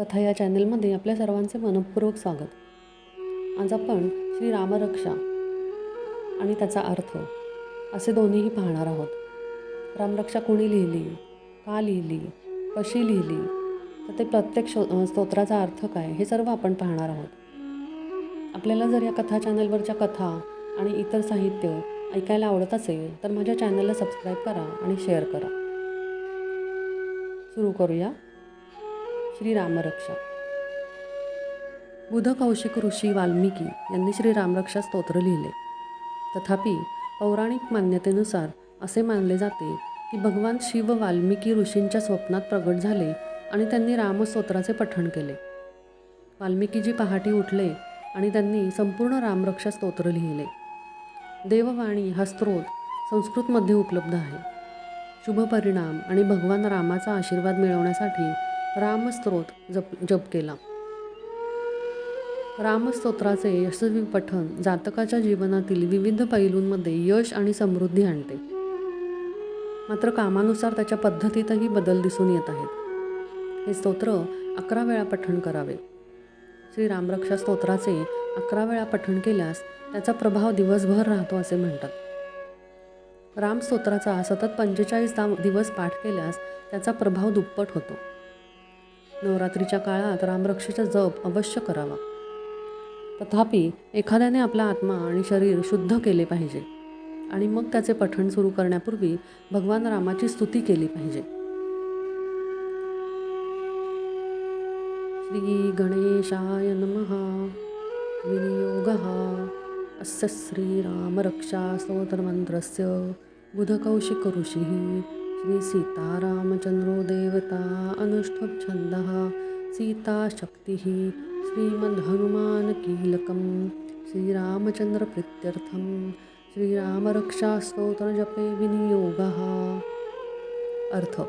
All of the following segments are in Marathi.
कथा या चॅनलमध्ये आपल्या सर्वांचे मनःपूर्वक स्वागत. आज आपण श्री रामरक्षा आणि त्याचा अर्थ असे दोन्हीही पाहणार आहोत. रामरक्षा कोणी लिहिली, का लिहिली, कशी लिहिली, तर ते प्रत्येक स्तोत्राचा अर्थ काय, हे सर्व आपण पाहणार आहोत. आपल्याला जर या कथा चॅनलवरच्या कथा आणि इतर साहित्य ऐकायला आवडत असेल तर माझ्या चॅनलला सबस्क्राईब करा आणि शेअर करा. सुरू करूया. श्री रामरक्षा. बुध कौशिक ऋषी वाल्मिकी यांनी श्री रामरक्षा स्तोत्र लिहिले. तथापि पौराणिक मान्यतेनुसार असे मानले जाते की भगवान शिव वाल्मिकी ऋषींच्या स्वप्नात प्रगट झाले आणि त्यांनी रामस्तोत्राचे पठण केले. वाल्मिकीजी पहाटे उठले आणि त्यांनी संपूर्ण रामरक्षा स्तोत्र लिहिले. देववाणी हा स्तोत्र संस्कृतमध्ये उपलब्ध आहे. शुभ परिणाम आणि भगवान रामाचा आशीर्वाद मिळवण्यासाठी रामस्तोत्र जप केला. रामस्तोत्राचे यशस्वी पठण जातकाच्या जीवनातील विविध पैलूंमध्ये यश आणि समृद्धी आणते. मात्र कामानुसार त्याच्या पद्धतीतही बदल दिसून येत आहेत. हे स्तोत्र 11 वेळा पठण करावे. श्री रामरक्षा स्तोत्राचे 11 वेळा पठण केल्यास त्याचा प्रभाव दिवसभर राहतो असे म्हणतात. रामस्तोत्राचा सतत 45 दिवस पाठ केल्यास त्याचा प्रभाव दुप्पट होतो. नवरात्रीच्या काळात रामरक्षेचा जप अवश्य करावा. तथापि एखाद्याने आपला आत्मा आणि शरीर शुद्ध केले पाहिजे आणि मग त्याचे पठण सुरू करण्यापूर्वी भगवान रामाची स्तुती केली पाहिजे. श्री गणेशाय नमः. विनियोगः अस्य श्रीरामरक्षा स्तोत्रमन्त्रस्य बुधकौशिक ऋषिः श्री सीतारामचंद्रो देवता अनुष्ठुप छन्दः सीताशक्तिः श्रीमद्हनुमान कीलकं श्रीरामचंद्र प्रीत्यर्थं श्रीरामरक्षा स्तोत्र जपे विनियोगः. अर्थ.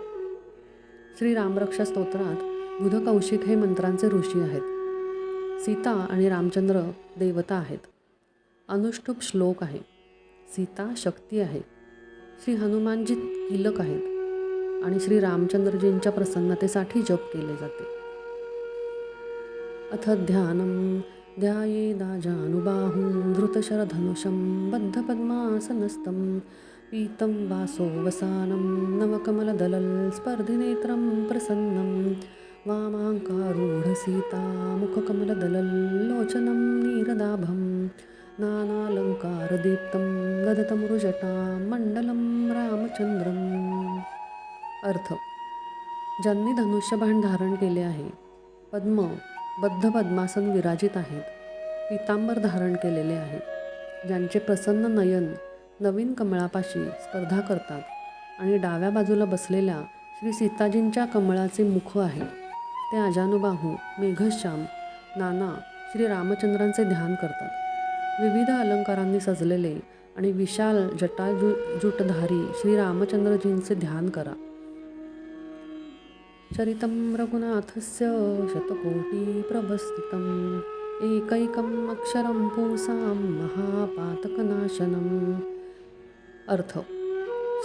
श्री रामरक्षा स्तोत्रात बुध कौशिक हे मंत्रांचे ऋषी आहेत. सीता आणि रामचंद्र देवता आहेत. अनुष्ठुप श्लोक आहे. सीता शक्ती आहे. श्री हनुमानजी कीलक आहेत आणि श्री रामचंद्रजींच्या प्रसन्नतेसाठी जप केले जाते. अथ ध्यानं ध्यायेदाजानुबाहुं धृतशरधनुषं बद्धपद्मासनस्थं पीतं वासोवसानं नवकमलदलल स्पर्धिनेत्रं प्रसन्नं वामाङ्कारूढसीता मुखकमलदलल लोचनं नीरदाभं नानालंकारदीप्तं गदतमृजटा मण्डलं रामचंद्रम्. अर्थ. ज्यांनी धनुष्यबाण धारण केले आहे, बद्ध पद्मासन विराजित आहेत, पीतांबर धारण केलेले आहे, ज्यांचे प्रसन्न नयन नवीन कमळापाशी स्पर्धा करतात आणि डाव्या बाजूला बसलेल्या श्री सीताजींच्या कमळाचे मुख आहे, ते अजानुबाहू मेघश्याम नाना श्री रामचंद्रांचे ध्यान करतात. विविध अलंकारांनी सजलेले आणि विशाल जटाजूटधारी श्री रामचंद्रजींचे ध्यान करा. चरितं रघुनाथस्य शतकोटी प्रभस्थितम् एकैकम् अक्षरं पुंसां महापातकनाशनम्. अर्थ.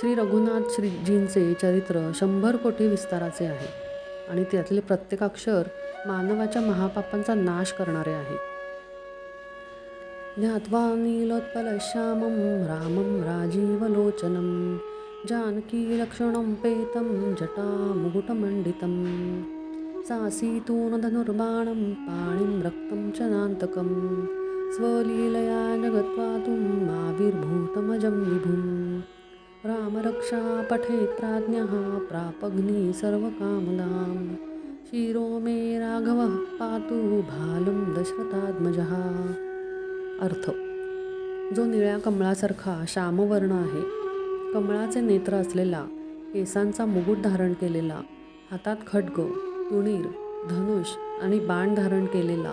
श्री रघुनाथ श्रीजींचे चरित्र 100 कोटी विस्ताराचे आहे आणि त्यातले प्रत्येक अक्षर मानवाच्या महापापांचा नाश करणारे आहे. ध्यात्वा नीलोत्पलश्यामं रामं राजीवलोचनं जानकीलक्ष्मणं पेतं जटामुकुटमण्डितं सासीतून धनुर्बाणं पाणिं रक्तं च नान्तकं स्वलीलया जगत्पातुं आविर्भूतमजं विभुं रामरक्षा पठेत् प्राज्ञः प्रापग्नि सर्वकामदां शिरो मे राघवः पातु भालं दशरथात्मजः. अर्थ. जो निळ्या कमळासारखा श्यामवर्ण आहे, कमळाचे नेत्र असलेला, केसांचा मुकुट धारण केलेला, हातात खड्ग, तुणीर, धनुष आणि बाण धारण केलेला,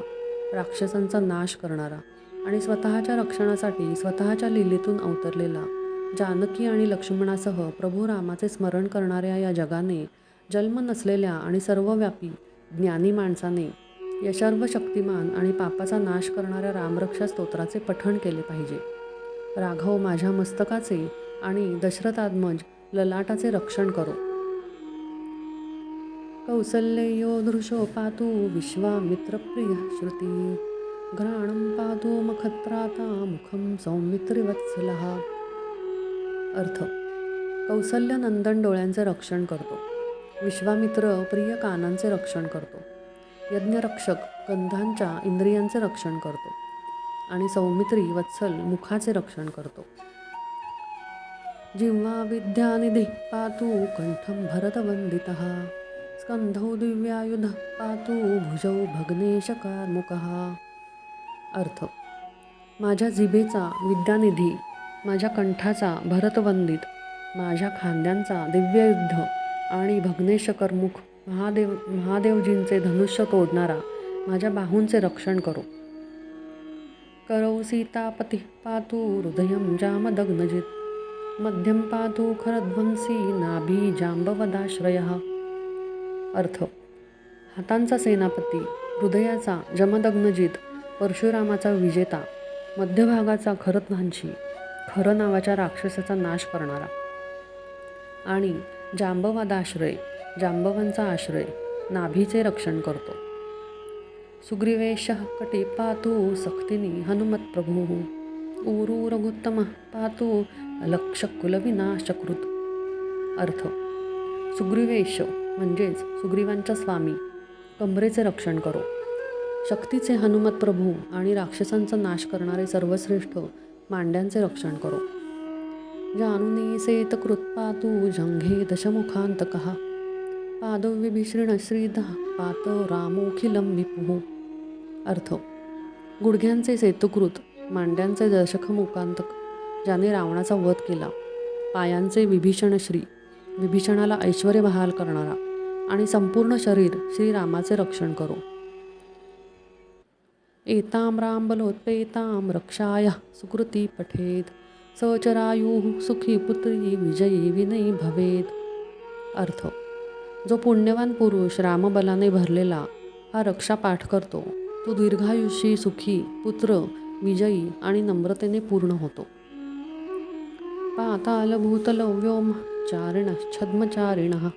राक्षसांचा नाश करणारा आणि स्वतःच्या रक्षणासाठी स्वतःच्या लीलेतून अवतरलेला, जानकी आणि लक्ष्मणासह प्रभू रामाचे स्मरण करणाऱ्या या जगाने जन्म नसलेल्या आणि सर्वव्यापी ज्ञानी माणसाने या सर्व शक्तिमान आणि पापाचा नाश करणाऱ्या रामरक्षा स्तोत्राचे पठण केले पाहिजे. राघव माझ्या मस्तकाचे आणि दशरथात्मज ललाटाचे रक्षण करो. कौसल्ययो दृशो पातु विश्वामित्रप्रियः श्रुती घ्राणं पातु मखत्राता मुखं सौमित्रिवत्सलः. अर्थ: कौसल्य नंदन डोळ्यांचे रक्षण करतो, विश्वामित्र प्रिय कानांचे रक्षण करतो, यज्ञरक्षक गंधांच्या इंद्रियांचे रक्षण करतो आणि सौमित्री वत्सल मुखाचे रक्षण करतो. जिह्वा विद्यानिधी पातु कंठं भरतवंदितः स्कंधौ दिव्यायुध पातु भुजौ भग्नेशकार्मुकः. अर्थ: माझ्या जिभेचा विद्यानिधी, माझ्या कंठाचा भरतवंदित, माझ्या खांद्यांचा दिव्ययुद्ध आणि भग्नेशकर्मुख महादेवजींचे धनुष्य तोडणारा माझ्या बाहूंचे रक्षण करो. करौ सीतापती पातु हृदयं जामदग्नजित मध्यम पातु खरध्वंसी नाभी जांबवदाश्रयः. अर्थ: हातांचा सेनापती, हृदयाचा जमदग्नजित, परशुरामाचा विजेता, मध्यभागाचा खरध्वंसी, खर नावाच्या राक्षसाचा नाश करणारा आणि जांबवदाश्रय, जांबवांचा आश्रय, नाभीचे रक्षण करतो. सुग्रीवेशः कटी पातु सक्तिनी हनुमत्प्रभुः ऊरू रघुत्तमः पातु लक्षकुलविनाशकृत. अर्थ: सुग्रीवेश म्हणजेच सुग्रीवांचा स्वामी कंबरेचे रक्षण करो, शक्तीचे हनुमत्प्रभू आणि राक्षसांचा नाश करणारे सर्वश्रेष्ठ मांड्यांचे रक्षण करो. जानुनी सेतकृत पातु जंघे दशमुखांतकः पादविभीषण श्रीधः पात रामोखिलं विपुः. अर्थ: गुडघ्यांचे सेतुकृत, मांड्यांचे दशमुखांतक, ज्याने रावणाचा वध केला, पायांचे विभीषण श्री, विभीषणाला ऐश्वर्य बहाल करणारा आणि संपूर्ण शरीर श्रीरामाचे रक्षण करो. एतां रामबलोत्पेतां रक्षाय सुकृती पठेत सचरायुः सुखी पुत्री विजयी विनयी भवेत. अर्थ: जो पुण्यवान पुरुष रामबलाने भरलेला हा रक्षा पाठ करतो, तो दीर्घायुषी, सुखी, पुत्र, विजयी आणि नम्रतेने पूर्ण होतो. पाताल भूतल व्योम चारिणश्छद्मचारिणः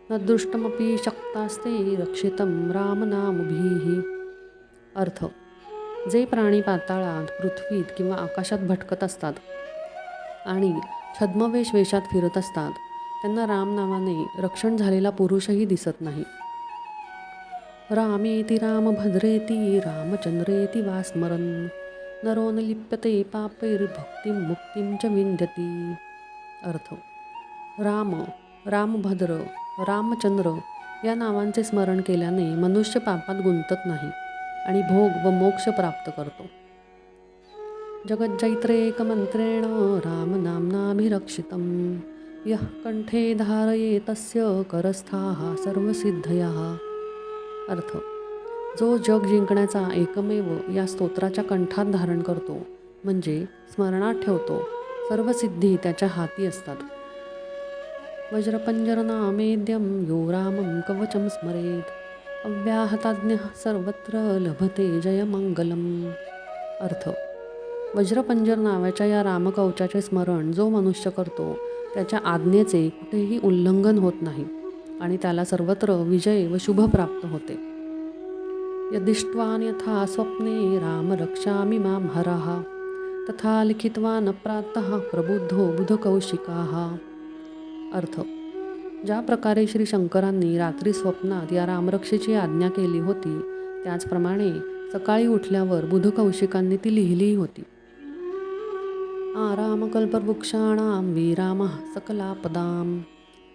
न दृष्टमपि शक्तास्ते रक्षितं रामनामभिः. अर्थ: जे प्राणी पाताळात, पृथ्वीत किंवा आकाशात भटकत असतात आणि छद्मवेश वेशात फिरत असतात, त्यांना राम नावाने रक्षण झालेला पुरुषही दिसत नाही. रामेति रामभद्रेति रामचंद्रेति वा स्मरन् नरो न लिप्यते पापैर्भक्तिं मुक्तिं च विंदती. अर्थ: राम, रामभद्र, रामचंद्र या नावांचे स्मरण केल्याने मनुष्य पापात गुंतत नाही आणि भोग व मोक्ष प्राप्त करतो. जगज्जैत्रेकमंत्रेण रामनाम्नाभिरक्षितं यः कंठे धारये तस्य करस्थाः सर्वसिद्धयः. अर्थ: जो जग जिंकण्याचा एकमेव या स्तोत्राच्या कंठात धारण करतो, म्हणजे स्मरणात ठेवतो, सर्व सिद्धी त्याच्या हाती असतात. वज्रपंजरनामेद्यं यो रामं कवचं स्मरेत् अव्याहताज्ञः सर्वत्र लभते जयमंगलम्. अर्थ: वज्रपंजर नावाच्या या रामकवचाचे स्मरण जो मनुष्य करतो, त्याच्या आज्ञेचे कुठेही उल्लंघन होत नाही आणि त्याला सर्वत्र विजय व शुभ प्राप्त होते. यदिष्ट्वान् यथा स्वप्ने राम रक्षामि मां हरः तथा लिखित्वान् प्रातः प्रबुद्धो बुधकौशिकाः. अर्थ: ज्या प्रकारे श्री शंकरांनी रात्री स्वप्नात या रामरक्षेची आज्ञा केली होती, त्याचप्रमाणे सकाळी उठल्यावर बुधकौशिकांनी ती लिहिली होती. आरामकल्पवृक्षाणां विरामः सकलापदाम्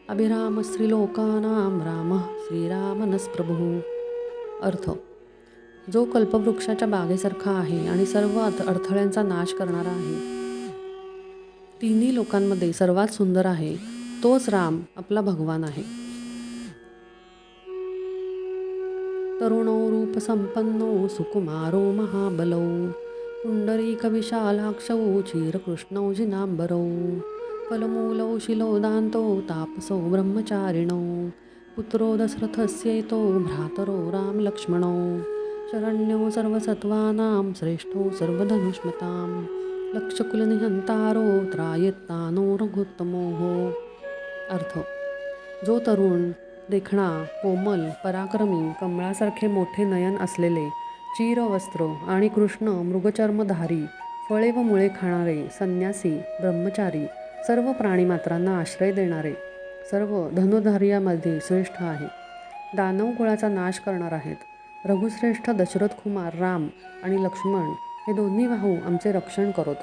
अभिराम श्रीलोकानां रामः श्रीरामनस्प्रभुः. अर्थ: जो कल्पवृक्षाच्या बागेसारखा आहे आणि सर्व अडथळ्यांचा नाश करणारा आहे, तिन्ही लोकांमध्ये सर्वात सुंदर आहे, तोच राम आपला भगवान आहे. तरुणो रूपसंपन्नो सुकुमारो महाबलौ पुंडरीकविशालाक्षौ क्षीरकृष्णौ जिनांबरौ फलमूलौ शिलोदान्तो तापसौ ब्रह्मचारिणौ पुत्रो दशरथस्यैतो भ्रातरो रामलक्ष्मणौ शरण्यो सर्वसत्त्वानां श्रेष्ठो सर्वधनुष्मतां लक्षकुलनिहंतारो त्रायत्तानो रघुत्तमोः. अर्थ: जो तरुण देखणा, कोमल, पराक्रमी, कमळासारखे मोठे नयन असलेले, चिरवस्त्र आणि कृष्ण मृगचर्मधारी, फळे व मुळे खाणारे, संन्यासी, ब्रह्मचारी, सर्व प्राणीमात्रांना आश्रय देणारे, सर्व धनुधार्यामध्ये श्रेष्ठ आहे. दानव कुळाचा नाश करणार आहेत. रघुश्रेष्ठ दशरथ कुमार राम आणि लक्ष्मण हे दोन्ही भाऊ आमचे रक्षण करोत.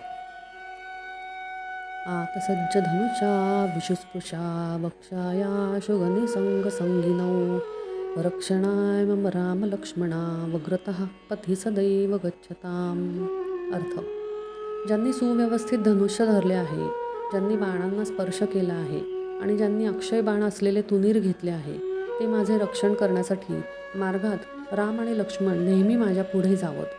आतसज्ज धनुषा विशुस्पृशा वक्षाया शुगनिसंग संगिनौ रक्षणाय मम राम लक्ष्मणा वग्रतः पथि सदैव गच्छताम. अर्थ: ज्यांनी सुव्यवस्थित धनुष्य धरले आहे, ज्यांनी बाणांना स्पर्श केला आहे आणि ज्यांनी अक्षय बाण असलेले तुनीर घेतले आहे, ते माझे रक्षण करण्यासाठी मार्गात राम आणि लक्ष्मण नेहमी माझ्या पुढे जावत.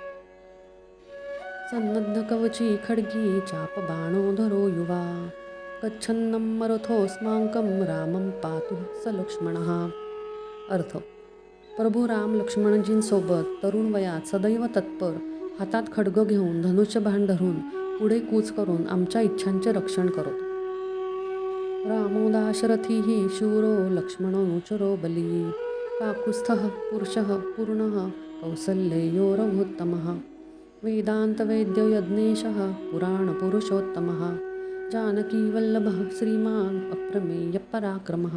सन्नद्ध कवची खड्गी चाप बाणो धरो युवा गच्छन्नं मरुथोऽस्माकं रामं पातु स लक्ष्मणः. अर्थ: प्रभू राम लक्ष्मणजींसोबत तरुण वयात सदैव तत्पर, हातात खड्ग घेऊन धनुष्यबाण धरून पुढे कूच करून आमच्या इच्छांचे रक्षण करत. रामो दाशरथी शूरो लक्ष्मणोनुचरो बली काकुत्स्थः पुरुषः पूर्णः कौसल्ययो रघुत्तमः वेदान्तवेद्यो यज्ञेशः पुराणपुरुषोत्तमः जानकीवल्लभः श्रीमान् अप्रमेयपराक्रमः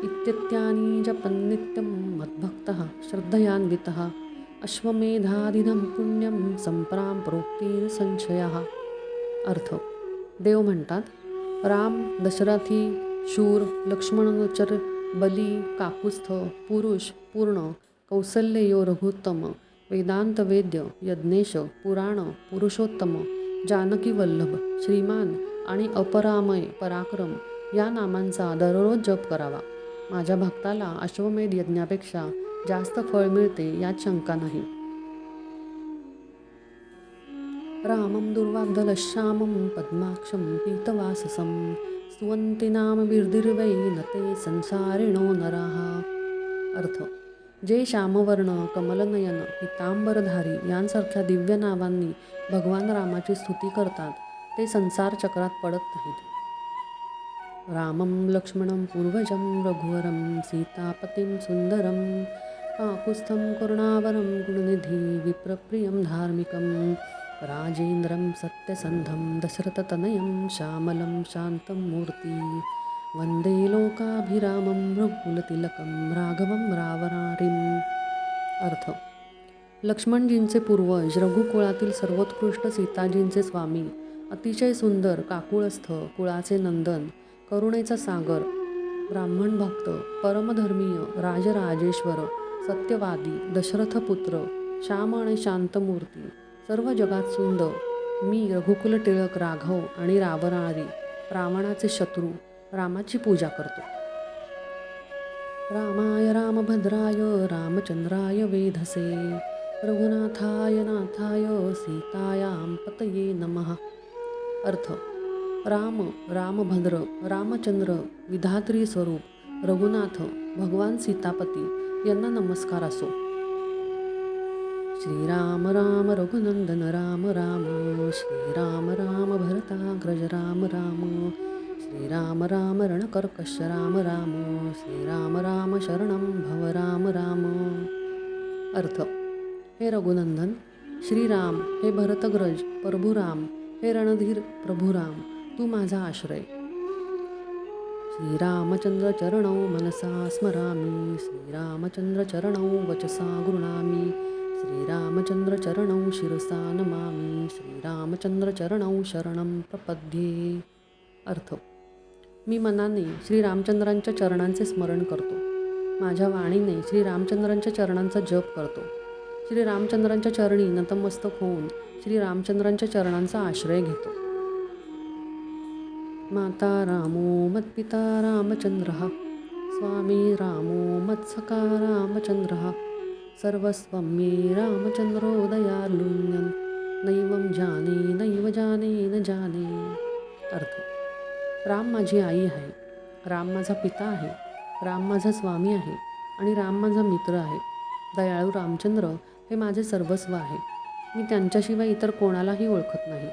इत्येतानि जपन्नित्यं मद्भक्तः श्रद्धयान्वितः अश्वमेधादिनं पुण्यं संप्राप्नोति संशयः. अर्थ: देव म्हणतात, राम दशरथी, शूर, लक्ष्मणोनुचर, बली, काकुत्स्थ, पुरुष, पूर्ण, कौसल्ययो रघुत्तम, वेदांत वेद्य, यज्ञेश, पुराण, पुरुषोत्तम, जानकी वल्लभ, श्रीमान आणि अपरामय पराक्रम या नामांचा दररोज जप करावा. माझ्या भक्ताला अश्वमेध यज्ञापेक्षा जास्त फळ मिळते यात शंका नाही. रामं दुर्वाग्दलश्यामं पद्माक्षं पीतवाससं स्तुवन्ति नाम वीर्दिर्वै नते संसारिणो नराः. अर्थ: जे श्यामवर्ण, कमलनयन, पीतांबरधारी यांसारख्या दिव्य नावांनी भगवान रामाची स्तुती करतात, ते संसार चक्रात पडत नाहीत. रामं लक्ष्मणं पूर्वजं रघुवरं सीतापतिं सुंदरं काकुत्स्थं करुणावरं गुणनिधी विप्रप्रियं धार्मिकं राजेन्द्रं सत्यसन्धं दशरथतनयं श्यामलं शान्तं मूर्ति वन्दे लोकाभिरामं रघुकुलतिलकं राघवं रावणारीम्. अर्थ: लक्ष्मणजींचे पूर्वज, रघुकुळातील सर्वोत्कृष्ट सीताजींचे स्वामी, अतिशय सुंदर काकुळस्थ कुळाचे नंदन, करुणेचा सागर, ब्राह्मण भक्त, परमधर्मीय, राजराजेश्वर, सत्यवादी, दशरथपुत्र, श्याम आणि शांतमूर्ती, सर्व जगात सुंदर मी रघुकुल टिळक राघव आणि रावणारी, रावणाचे शत्रू, रामाची पूजा करतो. रामाय रामभद्राय रामचंद्राय वेधसे रघुनाथाय नाथाय सीतायां पतये नमः. अर्थ: राम, रामभद्र, रामचंद्र, विधात्री स्वरूप, रघुनाथ, भगवान सीतापती यांना नमस्कार असो. श्रीराम राम रघुनंदन राम राम श्रीराम राम भरताग्रज राम राम श्रीराम राम रणकर्कश राम राम श्रीराम राम शरणं भव राम राम. अर्थ: हे रघुनंदन, श्रीराम, हे भरतग्रज प्रभुराम, हे रणधीर प्रभुराम, तू माझा आश्रय. श्रीरामचंद्र चरणौ मनसा स्मरामि श्रीरामचंद्र चरणौ वचसा गृणामि श्रीरामचंद्र चरणौ शिरसा नमामि श्रीरामचंद्र चरणौ शरणं प्रपद्ये. अर्थ: मी मनाने श्रीरामचंद्रांच्या चरणांचे स्मरण करतो, माझ्या वाणीने श्रीरामचंद्रांच्या चरणांचा जप करतो. श्रीरामचंद्रांच्या चरणी नतमस्तक होऊन श्रीरामचंद्रांच्या चरणांचा आश्रय घेतो. माता रामो मत्पिता रामचंद्रः स्वामी रामो मत्सखा रामचंद्रः सर्वस्वं मे रामचंद्रो दयालुन्यं नैवं जाने न जाने. अर्थ: राम माझी आई आहे, राम माझा पिता आहे, राम माझा स्वामी आहे आणि राम माझा मित्र आहे. दयाळू रामचंद्र हे माझे सर्वस्व आहे. मी त्यांच्याशिवाय इतर कोणालाही ओळखत नाही,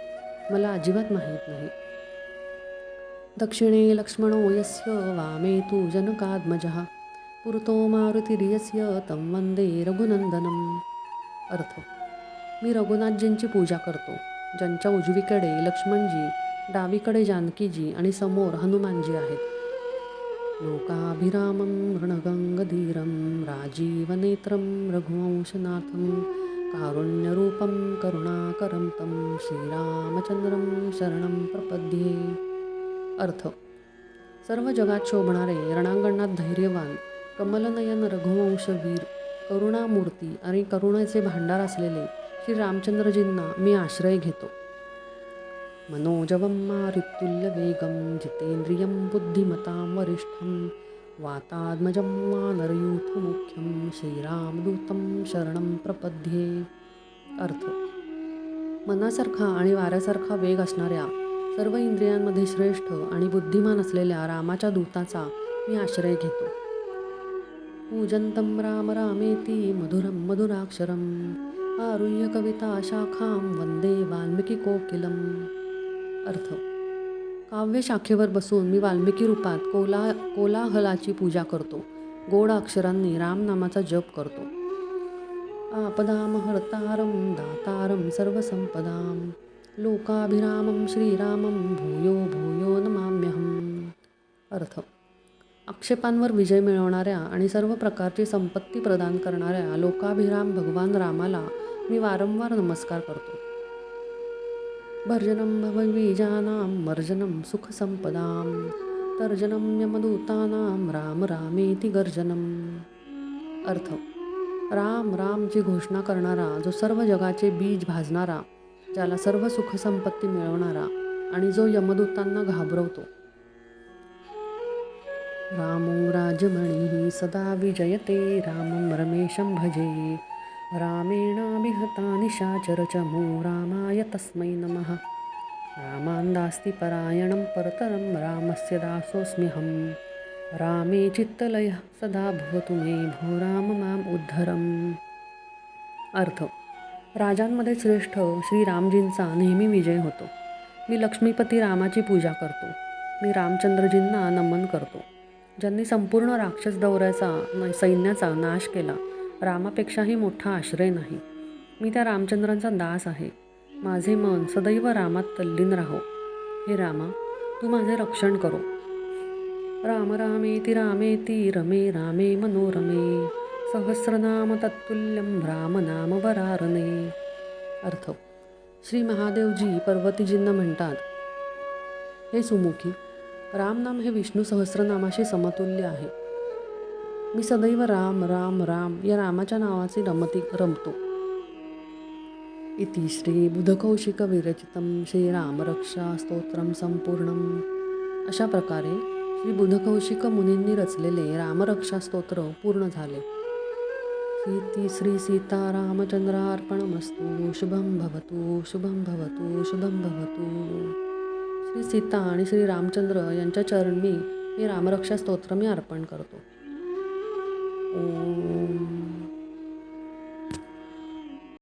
मला अजिबात माहीत नाही. दक्षिणे लक्ष्मणो यस्य वामे तु जनकात्मजः पुरतो मारुतिर्यस्य तं वंदे रघुनंदनम. अर्थ: मी रघुनाथजींची पूजा करतो, ज्यांच्या उजवीकडे लक्ष्मणजी, डावीकडे जानकीजी आणि समोर हनुमानजी आहेत. लोकाभिरामं रणगंगधीरं राजीवनेत्रं रघुवंशनाथं कारुण्यरूपं करुणाकरं तं श्रीरामचंद्रं शरणं प्रपद्ये. अर्थ: सर्व जगात शोभणारे, रणांगणात धैर्यवान, कमलनयन रघुवंशवीर, करुणामूर्ती आणि करुणेचे भांडार असलेले श्री रामचंद्रजींना मी आश्रय घेतो. मनोजवं मारुत्तुल्यवेगं जितेंद्रियं बुद्धिमतां वरिष्ठं वातात्मजं वानरयूथमुख्यं श्रीरामदूतं शरणं प्रपद्ये. अर्थ: मनासारखा आणि वाऱ्यासारखा वेग असणाऱ्या, सर्व इंद्रियांमध्ये श्रेष्ठ आणि बुद्धिमान असलेल्या रामाच्या दूताचा मी आश्रय घेतो. पूजन्तं राम रामेति मधुरं मधुराक्षरम् आरुह्य कविता शाखां वंदे वाल्मिकी कोकिलम्. अर्थ: काव्य शाखेवर बसून मी वाल्मिकी रूपात कोलाहलाची पूजा करतो, गोड अक्षरांनी रामनामाचा जप करतो. आपदामहर्तारं दातारं सर्वसंपदां लोकाभिरामं श्रीरामं भूयो भूयो नमाम्यहम्. अर्थ: आक्षेपांवर विजय मिळवणाऱ्या आणि सर्व प्रकारची संपत्ती प्रदान करणाऱ्या लोकाभिराम भगवान रामाला मी वारंवार नमस्कार करतो. भर्जनं भवद्बीजानां मर्जनं सुखसंपदां तर्जनं यमदूतानां राम रामेति गर्जनम्. अर्थ: राम रामची घोषणा करणारा, जो सर्व जगाचे बीज भाजणारा, ज्याला सर्व सुखसंपत्ती मिळवणारा आणि जो यमदूतांना घाबरवतो. रामो राजमणिः सदा विजयते रामं रमेशं भजे रामेणाभिहता निशाचरचमो रामाय तस्मै नमः. रामान्दास्ति परायणं परतरं रामस्य दासोऽस्म्यहं रामे चित्तलयः सदा भवतु मे भो राम माम् उद्धरम्. अर्थ: राजांमध्ये श्रेष्ठ श्रीरामजींचा नेहमी विजय होतो. मी लक्ष्मीपती रामाची पूजा करतो. मी रामचंद्रजींना नमन करतो, ज्यांनी संपूर्ण राक्षस दौऱ्याचा सैन्याचा नाश केला. रामापेक्षाही मोठा आश्रय नाही. मी त्या रामचंद्रांचा दास आहे. माझे मन सदैव रामात तल्लीन राहो. हे रामा, तू माझे रक्षण करो. राम रामेति रामेति रमे रामे मनोरमे सहस्रनाम तत्तुल्यं रामनाम वरारणे. अर्थ: श्री महादेवजी पार्वतीजींना म्हणतात, हे सुमुखी, रामनाम हे विष्णू सहस्रनामाशी समतुल्य आहे. मी सदैव राम राम राम या रामाच्या नावाचे रमतो. इति श्री बुधकौशिक विरचितं श्रीरामरक्षा स्तोत्रम संपूर्णम. अशा प्रकारे श्री बुधकौशिक मुनींनी रचलेले रामरक्षा स्तोत्र पूर्ण झाले. श्री सीतारामचंद्रार्पणमस्तु. शुभं भवतु शुभं भवतु शुभं भवतु. श्री सीता आणि श्री रामचंद्र यांच्या चरणी हे रामरक्षा स्तोत्र मी अर्पण करतो. ओम.